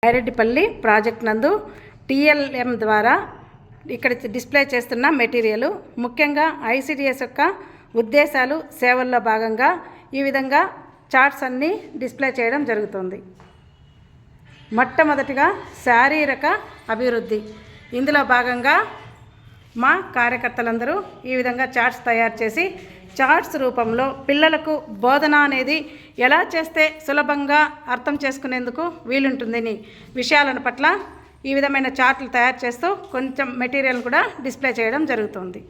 ఐరెడ్డిపల్లి project నందు TLM ద్వారా ఇక్కడ డిస్ప్లే చేస్తున్న మెటీరియల్ ముఖ్యంగా ఐసిడిఎస్ యొక్క ఉద్దేశాలు సేవల్లో భాగంగా ఈ విధంగా చార్ట్స్ అన్నీ డిస్ప్లే చేయడం జరుగుతుంది. మొట్టమొదటిగా శారీరక అభివృద్ధి. ఇందులో భాగంగా మా కార్యకర్తలందరూ ఈ విధంగా చార్ట్స్ తయారు చేసి చార్ట్స్ రూపంలో పిల్లలకు బోధన అనేది ఎలా చేస్తే సులభంగా అర్థం చేసుకునేందుకు వీలుంటుందని విషయాలను పట్ల ఈ విధమైన చార్ట్లు తయారు చేస్తూ కొంచెం మెటీరియల్ కూడా డిస్ప్లే చేయడం జరుగుతుంది.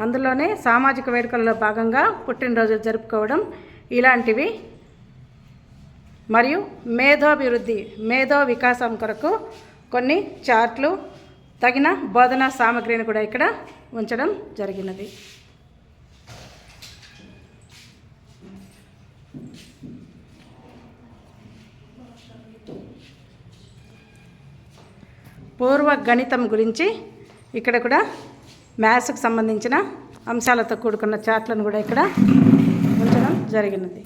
అందులోనే సామాజిక వేడుకల్లో భాగంగా పుట్టినరోజు జరుపుకోవడం ఇలాంటివి మరియు మేధోభివృద్ధి మేధో వికాసం కొరకు కొన్ని చార్ట్లు తగిన బోధనా సామగ్రిని కూడా ఇక్కడ ఉంచడం జరిగినది. పూర్వ గణితం గురించి ఇక్కడ కూడా మ్యాథ్స్కి సంబంధించిన అంశాలతో కూడుకున్న చార్ట్లను కూడా ఇక్కడ ఉంచడం జరిగినది.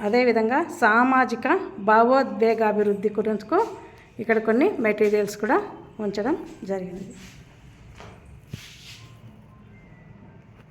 అదేవిధంగా సామాజిక భావోద్వేగాభివృద్ధి గురించి ఇక్కడ కొన్ని మెటీరియల్స్ కూడా ఉంచడం జరిగినది.